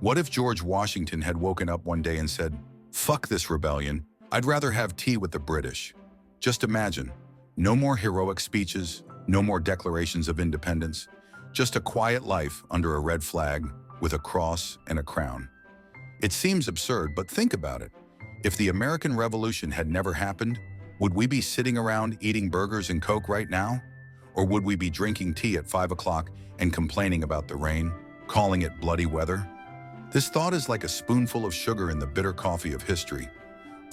What if George Washington had woken up one day and said, "Fuck this rebellion, I'd rather have tea with the British"? Just imagine, no more heroic speeches, no more declarations of independence, just a quiet life under a red flag with a cross and a crown. It seems absurd, but think about it. If the American Revolution had never happened, would we be sitting around eating burgers and Coke right now? Or would we be drinking tea at 5 o'clock and complaining about the rain, calling it bloody weather? This thought is like a spoonful of sugar in the bitter coffee of history.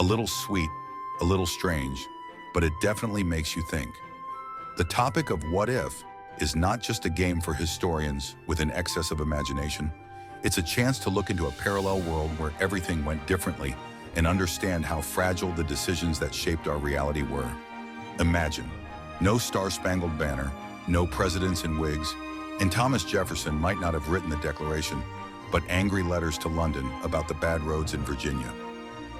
A little sweet, a little strange, but it definitely makes you think. The topic of what if is not just a game for historians with an excess of imagination. It's a chance to look into a parallel world where everything went differently and understand how fragile the decisions that shaped our reality were. Imagine, no Star-Spangled Banner, no presidents in wigs, and Thomas Jefferson might not have written the Declaration, but angry letters to London about the bad roads in Virginia.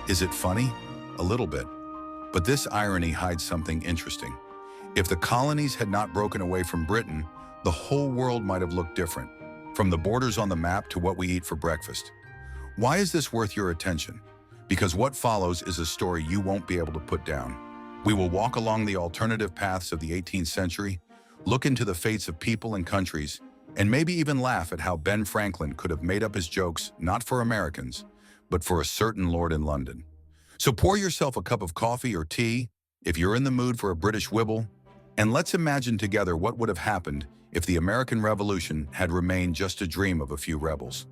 Is it funny? A little bit. But this irony hides something interesting. If the colonies had not broken away from Britain, the whole world might have looked different, from the borders on the map to what we eat for breakfast. Why is this worth your attention? Because what follows is a story you won't be able to put down. We will walk along the alternative paths of the 18th century, look into the fates of people and countries, and maybe even laugh at how Ben Franklin could have made up his jokes not for Americans, but for a certain lord in London. So pour yourself a cup of coffee or tea, if you're in the mood for a British wibble, and let's imagine together what would have happened if the American Revolution had remained just a dream of a few rebels.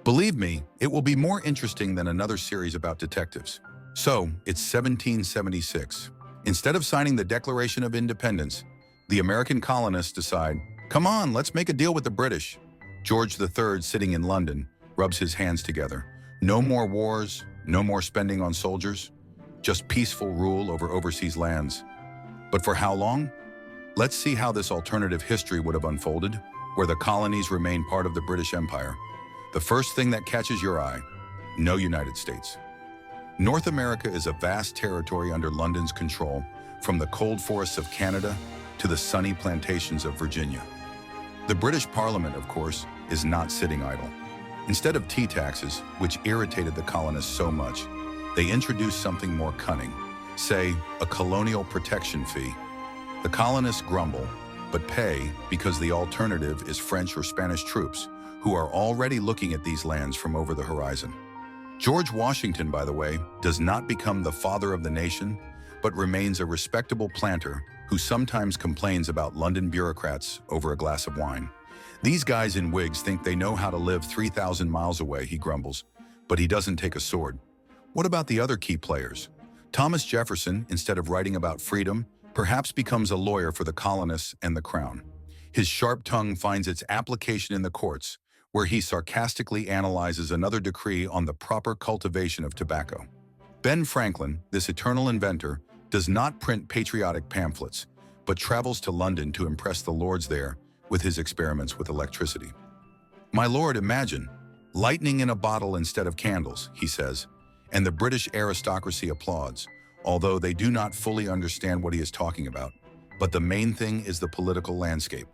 Believe me, it will be more interesting than another series about detectives. So, it's 1776. Instead of signing the Declaration of Independence, the American colonists decide, come on, let's make a deal with the British. George III, sitting in London, rubs his hands together. No more wars, no more spending on soldiers, just peaceful rule over overseas lands. But for how long? Let's see how this alternative history would have unfolded, where the colonies remain part of the British Empire. The first thing that catches your eye, no United States. North America is a vast territory under London's control, from the cold forests of Canada to the sunny plantations of Virginia. The British Parliament, of course, is not sitting idle. Instead of tea taxes, which irritated the colonists so much, they introduced something more cunning, say, a colonial protection fee. The colonists grumble, but pay because the alternative is French or Spanish troops, who are already looking at these lands from over the horizon. George Washington, by the way, does not become the father of the nation, but remains a respectable planter who sometimes complains about London bureaucrats over a glass of wine. These guys in wigs think they know how to live 3,000 miles away, he grumbles, but he doesn't take a sword. What about the other key players? Thomas Jefferson, instead of writing about freedom, perhaps becomes a lawyer for the colonists and the crown. His sharp tongue finds its application in the courts, where he sarcastically analyzes another decree on the proper cultivation of tobacco. Ben Franklin, this eternal inventor, does not print patriotic pamphlets, but travels to London to impress the lords there with his experiments with electricity. My lord, imagine, lightning in a bottle instead of candles, he says, and the British aristocracy applauds, although they do not fully understand what he is talking about. But the main thing is the political landscape.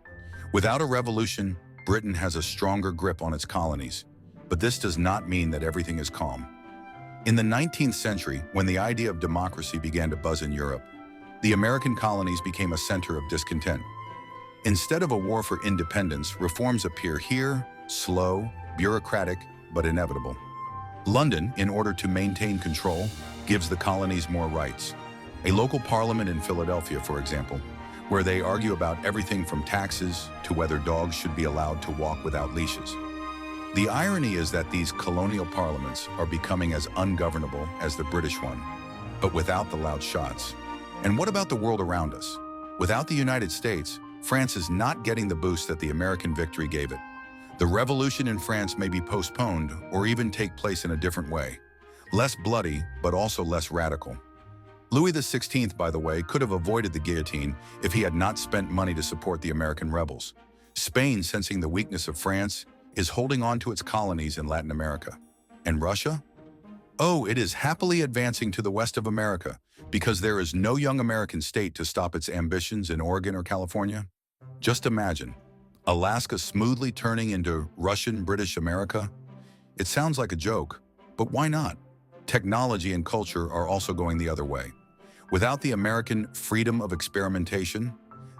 Without a revolution, Britain has a stronger grip on its colonies, but this does not mean that everything is calm. In the 19th century, when the idea of democracy began to buzz in Europe, the American colonies became a center of discontent. Instead of a war for independence, reforms appear here, slow, bureaucratic, but inevitable. London, in order to maintain control, gives the colonies more rights. A local parliament in Philadelphia, for example, where they argue about everything from taxes to whether dogs should be allowed to walk without leashes. The irony is that these colonial parliaments are becoming as ungovernable as the British one, but without the loud shots. And what about the world around us? Without the United States, France is not getting the boost that the American victory gave it. The revolution in France may be postponed or even take place in a different way. Less bloody, but also less radical. Louis XVI, by the way, could have avoided the guillotine if he had not spent money to support the American rebels. Spain, sensing the weakness of France, is holding on to its colonies in Latin America. And Russia? Oh, it is happily advancing to the west of America because there is no young American state to stop its ambitions in Oregon or California. Just imagine, Alaska smoothly turning into Russian-British America. It sounds like a joke, but why not? Technology and culture are also going the other way. Without the American freedom of experimentation,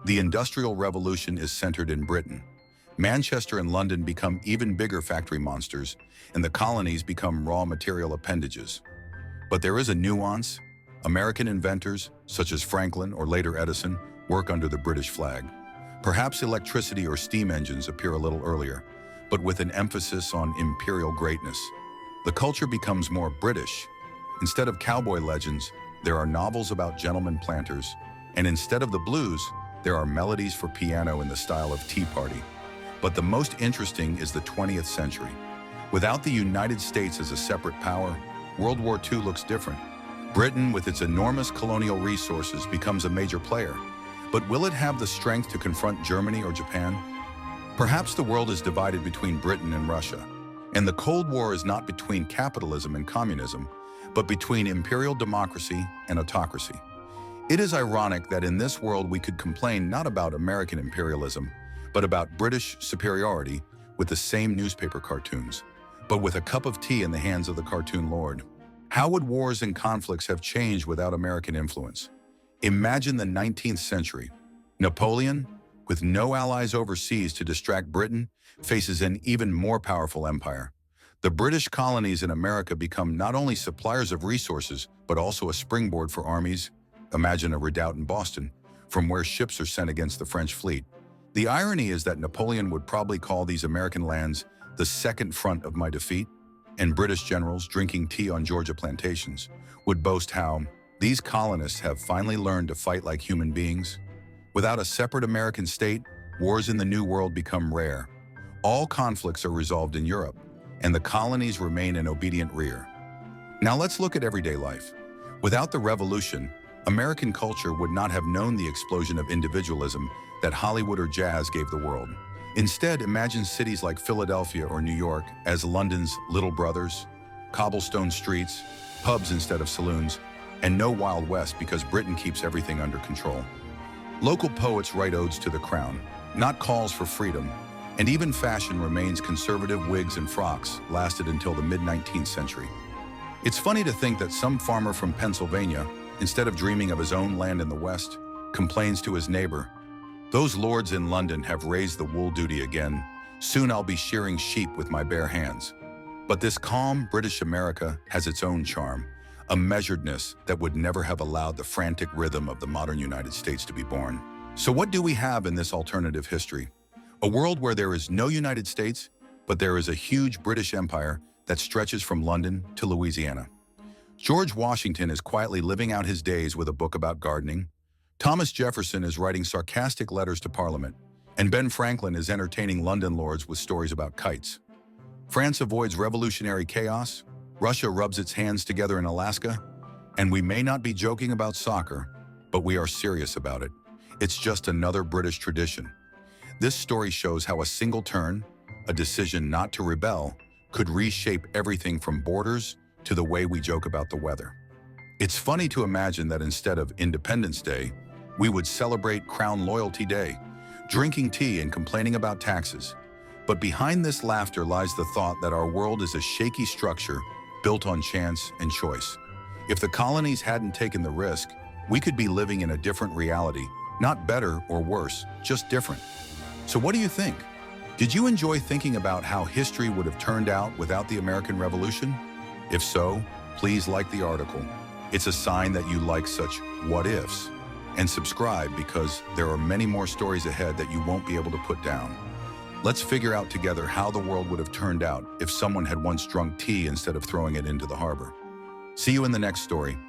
the Industrial Revolution is centered in Britain. Manchester and London become even bigger factory monsters, and the colonies become raw material appendages. But there is a nuance. American inventors, such as Franklin or later Edison, work under the British flag. Perhaps electricity or steam engines appear a little earlier, but with an emphasis on imperial greatness. The culture becomes more British. Instead of cowboy legends, there are novels about gentlemen planters, and instead of the blues, there are melodies for piano in the style of Tea Party. But the most interesting is the 20th century. Without the United States as a separate power, World War II looks different. Britain, with its enormous colonial resources, becomes a major player. But will it have the strength to confront Germany or Japan? Perhaps the world is divided between Britain and Russia, and the Cold War is not between capitalism and communism, but between imperial democracy and autocracy. It is ironic that in this world we could complain not about American imperialism, but about British superiority with the same newspaper cartoons, but with a cup of tea in the hands of the cartoon lord. How would wars and conflicts have changed without American influence? Imagine the 19th century. Napoleon, with no allies overseas to distract Britain, faces an even more powerful empire. The British colonies in America become not only suppliers of resources, but also a springboard for armies. Imagine a redoubt in Boston, from where ships are sent against the French fleet. The irony is that Napoleon would probably call these American lands the second front of my defeat, and British generals drinking tea on Georgia plantations would boast how these colonists have finally learned to fight like human beings. Without a separate American state, wars in the New World become rare. All conflicts are resolved in Europe, and the colonies remain in obedient rear. Now let's look at everyday life. Without the revolution, American culture would not have known the explosion of individualism that Hollywood or jazz gave the world. Instead, imagine cities like Philadelphia or New York as London's little brothers, cobblestone streets, pubs instead of saloons, and no Wild West because Britain keeps everything under control. Local poets write odes to the crown, not calls for freedom, and even fashion remains conservative. Wigs and frocks lasted until the mid-19th century. It's funny to think that some farmer from Pennsylvania, instead of dreaming of his own land in the West, complains to his neighbor, "Those lords in London have raised the wool duty again. Soon I'll be shearing sheep with my bare hands." But this calm British America has its own charm, a measuredness that would never have allowed the frantic rhythm of the modern United States to be born. So what do we have in this alternative history? A world where there is no United States, but there is a huge British Empire that stretches from London to Louisiana. George Washington is quietly living out his days with a book about gardening. Thomas Jefferson is writing sarcastic letters to Parliament, and Ben Franklin is entertaining London lords with stories about kites. France avoids revolutionary chaos, Russia rubs its hands together in Alaska, and we may not be joking about soccer, but we are serious about it. It's just another British tradition. This story shows how a single turn, a decision not to rebel, could reshape everything from borders to the way we joke about the weather. It's funny to imagine that instead of Independence Day, we would celebrate Crown Loyalty Day, drinking tea and complaining about taxes. But behind this laughter lies the thought that our world is a shaky structure built on chance and choice. If the colonies hadn't taken the risk, we could be living in a different reality, not better or worse, just different. So what do you think? Did you enjoy thinking about how history would have turned out without the American Revolution? If so, please like the article. It's a sign that you like such what-ifs. And subscribe because there are many more stories ahead that you won't be able to put down. Let's figure out together how the world would have turned out if someone had once drunk tea instead of throwing it into the harbor. See you in the next story.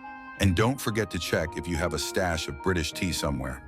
And don't forget to check if you have a stash of British tea somewhere.